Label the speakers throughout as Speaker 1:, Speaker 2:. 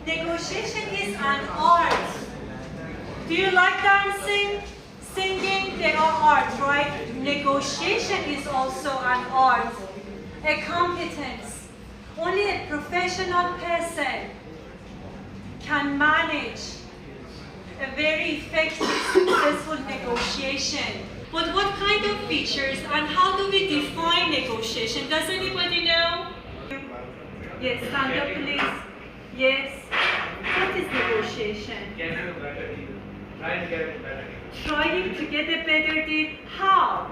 Speaker 1: Negotiation is an art. Do you like dancing? Singing, they are art, right? Negotiation is also an art, a competence. Only a professional person can manage a very effective, successful negotiation. But what kind of features and how do we define negotiation? Does anybody know? Yes, stand up please. Yes. What is negotiation?
Speaker 2: Trying to get a better deal.
Speaker 1: Trying to get a better deal. How?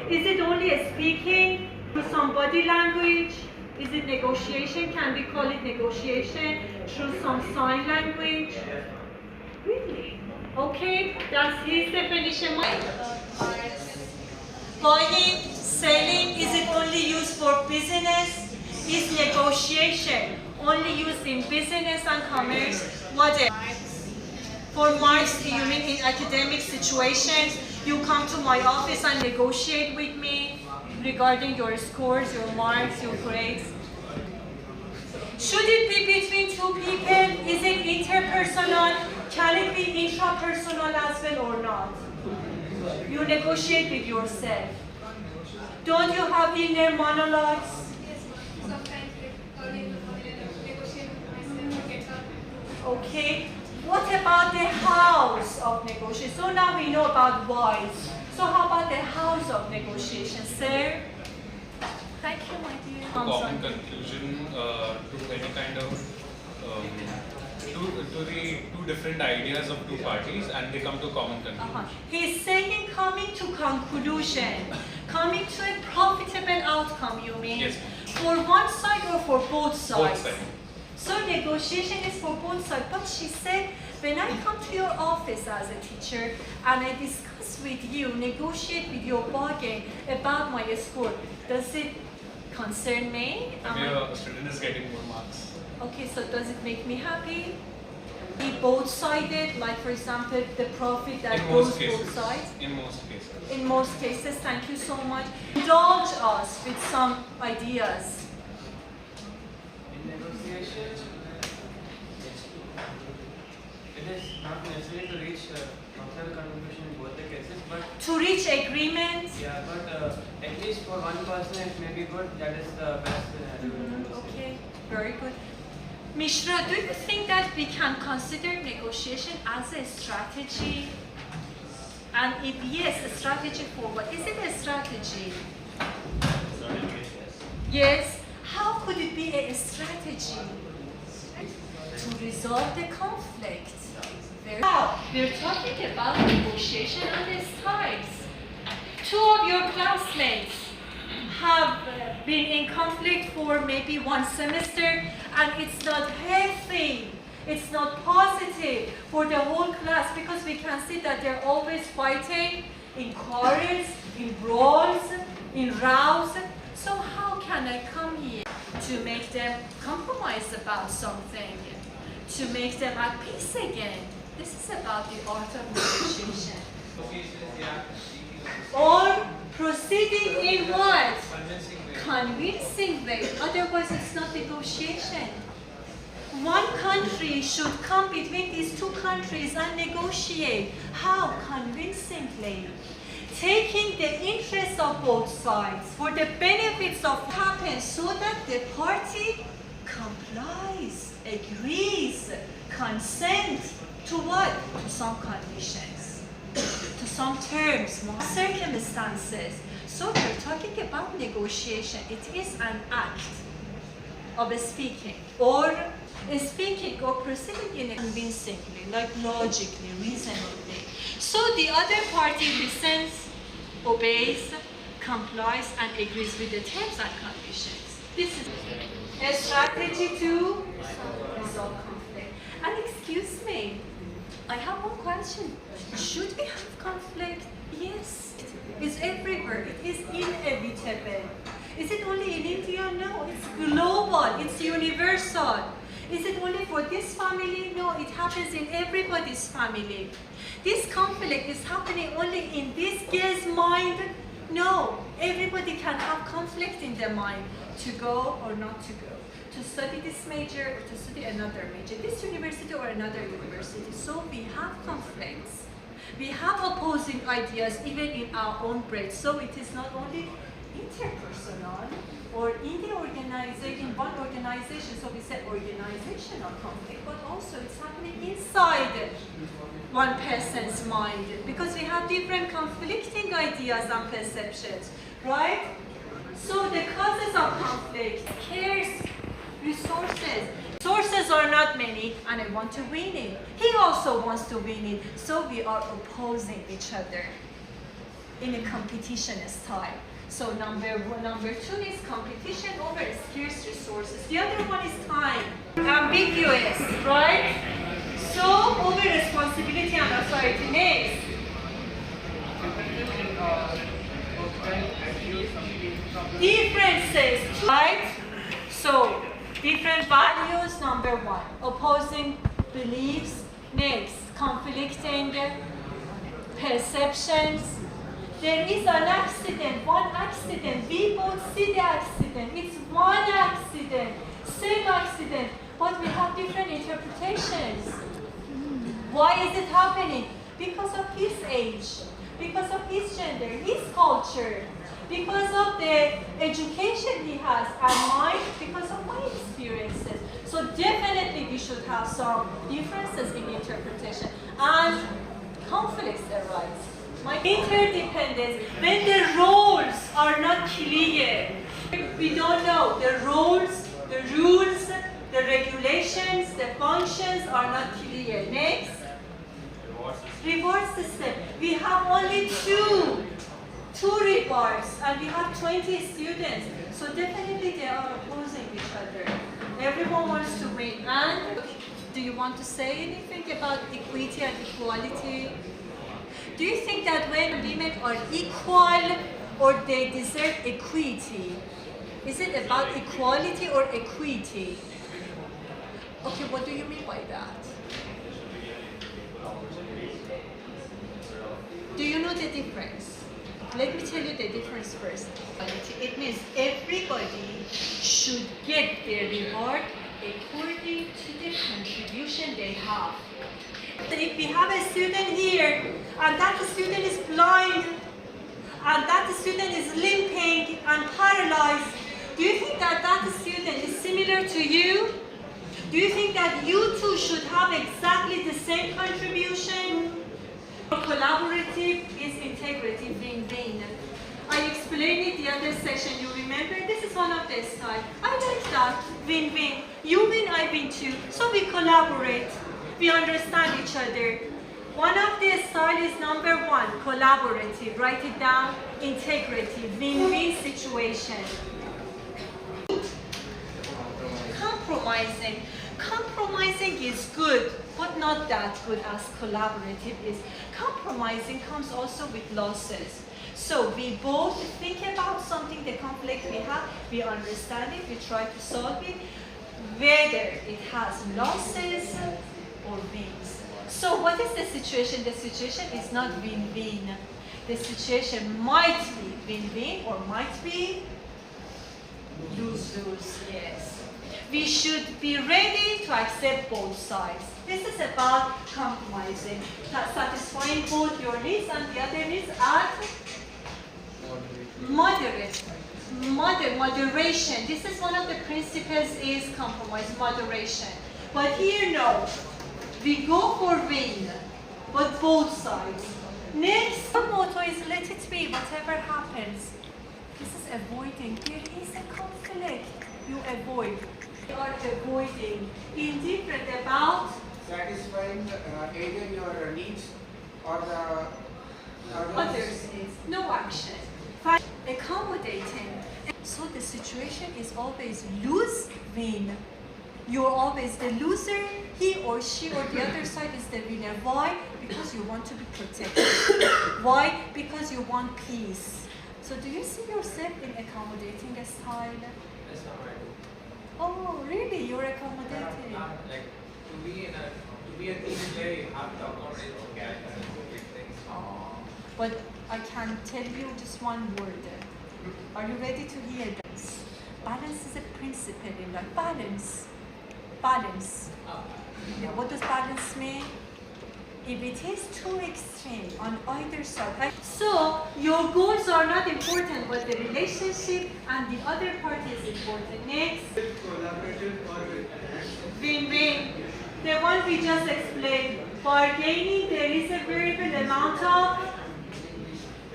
Speaker 1: Is it only a speaking through some body language? Is it negotiation? Can we call it negotiation through some sign language? Really? Okay, that's his definition. Buying, selling, is it only used for business? Is negotiation only used in business and commerce? What else? For marks, you mean in academic situations, you come to my office and negotiate with me regarding your scores, your marks, your grades. Should it be between two people? Is it interpersonal? Can it be intrapersonal as well or not? You negotiate with yourself. Don't you have inner monologues?
Speaker 3: Sometimes negotiate with myself, get up.
Speaker 1: Okay. What about the house of negotiation? So now we know about whys. So how about the house of negotiation, sir? Thank you, my dear.
Speaker 4: Common conclusion to any kind of to the two different ideas of two parties, and they come to common conclusion.
Speaker 1: He's saying coming to conclusion, coming to a profitable outcome, you mean?
Speaker 4: Yes.
Speaker 1: For one side or for both sides?
Speaker 4: Both sides.
Speaker 1: So negotiation is for both sides. But she said, when I come to your office as a teacher and I discuss with you, negotiate with your bargain about my score, does it concern me?
Speaker 4: Maybe a student is getting more marks.
Speaker 1: Okay, so does it make me happy? Be both-sided, like for example, the profit that
Speaker 4: In
Speaker 1: goes
Speaker 4: most cases.
Speaker 1: both sides?
Speaker 4: In most cases.
Speaker 1: In most cases, thank you so much. Indulge us with some ideas.
Speaker 2: In negotiation, it is not necessary to reach functional conclusion in both the cases, but
Speaker 1: To reach agreement.
Speaker 2: yeah, but at least for one person it may be good. That is the best scenario.
Speaker 1: Okay, very good. Mishra, do you think that we can consider negotiation as a strategy? And if yes, a strategy for what? Is it a strategy? Yes. How could it be a strategy? To resolve the conflict. Now, we're talking about negotiation on the sides. Two of your classmates have been in conflict for maybe one semester, and it's not healthy, it's not positive for the whole class, because we can see that they're always fighting in quarrels, in brawls, in rows. So how can I come here to make them compromise about something, to make them at peace again? This is about the art of negotiation. Or proceeding in what? Convincing way. Otherwise, it's not negotiation. One country should come between these two countries and negotiate. How? Convincingly. Taking the interests of both sides for the benefits of happens, so that the party complies, agrees, consents to what? To some conditions, to some terms, circumstances. So we're talking about negotiation. It is an act of speaking or proceeding in convincingly, like logically, reasonably. So the other party listens, obeys, complies, and agrees with the terms and conditions. This is a strategy to resolve conflict. And excuse me, I have one question. Should we have conflict? Yes. It's everywhere. It is inevitable. Is it only in India? No, it's global. It's universal. Is it only for this family? No, it happens in everybody's family. This conflict is happening only in this girl's mind? No, everybody can have conflict in their mind to go or not to go, to study this major or to study another major, this university or another university. So we have conflicts. We have opposing ideas even in our own brain. So it is not only interpersonal or in the organization, in one organization, so we say organizational conflict, but also it's happening inside one person's mind because we have different conflicting ideas and perceptions, right? So the causes of conflict, cares, resources. Sources are not many and I want to win it. He also wants to win it. So we are opposing each other in a competition style. So number two is competition over scarce resources. The other one is time. Ambiguous, right? So over responsibility and authority. Next. Differences, right? So different values, number one. Opposing beliefs. Next. Conflicting perceptions. There is an accident, one accident. We both see the accident. It's one accident, same accident, but we have different interpretations. Why is it happening? Because of his age, because of his gender, his culture, because of the education he has, and mine, because of my experiences. So definitely we should have some differences in interpretation, and conflicts arise. My interdependence, when the roles are not clear, we don't know the roles, the rules, the regulations, the functions are not clear. Next, reward system. We have only two rewards, and we have 20 students. So definitely they are opposing each other. Everyone wants to win. And do you want to say anything about equity and equality? Do you think that when women are equal or they deserve equity? Is it about equality or equity? Okay, what do you mean by that? Do you know the difference? Let me tell you the difference first. It means everybody should get their reward according to the contribution they have. If we have a student here, and that student is blind, and that student is limping and paralyzed, do you think that that student is similar to you? Do you think that you two should have exactly the same contribution? Collaborative is integrative, win-win. I explained it the other session, you remember? This is one of the styles. I like that, win-win. You win, I win too. So we collaborate. We understand each other. One of the styles is number one, collaborative. Write it down, integrative, win-win situation. Compromising. Compromising is good, but not that good as collaborative is. Compromising comes also with losses. So we both think about something, the conflict we have, we understand it, we try to solve it, whether it has losses or wins. So what is the situation? The situation is not win-win. The situation might be win-win or might be lose-lose, yes. We should be ready to accept both sides. This is about compromising, satisfying both your needs and the other needs at moderation. This is one of the principles is compromise, moderation. But here, no. We go for win, but both sides. Next, the motto is let it be, whatever happens. This is avoiding. There is a conflict. You avoid. You are avoiding. Indifferent about
Speaker 5: satisfying either your needs or the
Speaker 1: others' needs. No action. Accommodating. So the situation is always lose-win. You're always the loser, he or she or the other side is the winner. Why? Because you want to be protected. Why? Because you want peace. So do you see yourself in accommodating a style?
Speaker 2: That's not right.
Speaker 1: Oh, really? You're accommodating?
Speaker 2: Like to be a team player, you have to accommodate all characters and things.
Speaker 1: Oh, but I can tell you just one word. Are you ready to hear this? Balance is a principle in life. Balance. Balance. Yeah, what does balance mean? If it is too extreme on either side. So your goals are not important, but the relationship and the other party is important. Next. Win-win. The one we just explained. Bargaining, there is a variable amount of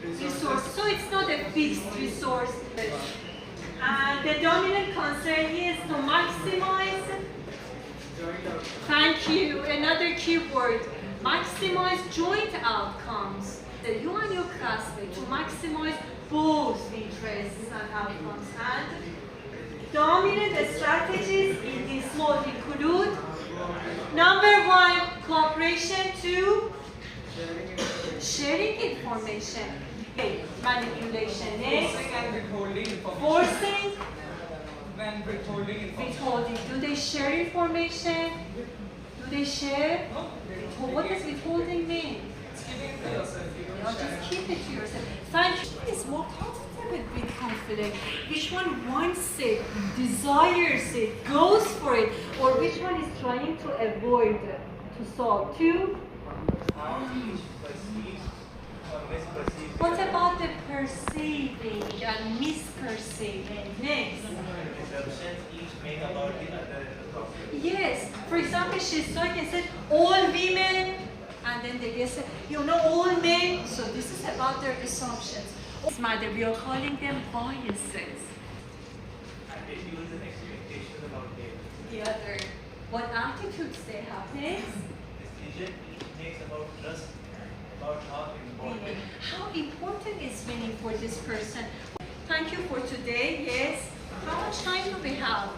Speaker 1: resource. So it's not a fixed resource. And the dominant concern is to maximize. Thank you. Another keyword. Maximize joint outcomes. That you and your classmate to maximize both interests and outcomes. And dominant strategies in this mode include number 1, cooperation. 2, sharing information. Okay, manipulation. Next, forcing.
Speaker 2: When withholding information.
Speaker 1: Withholding. Do they share information? Do they share? What does withholding mean? Just keep it to yourself. Thank you. Is more comfortable with conflict. Which one wants it, desires it, goes for it, or which one is trying to avoid, to solve? 2. What about the perceiving and misperceiving? Next. Yes. For example, she's talking and said, all women, and then they say, you know, all men. So this is about their assumptions. This matter, we are calling them biases. The other, what attitudes they have. Next.
Speaker 6: Decision each makes about trust, about how important.
Speaker 1: How important is winning for this person? Thank you for today. Yes. How much time do we have?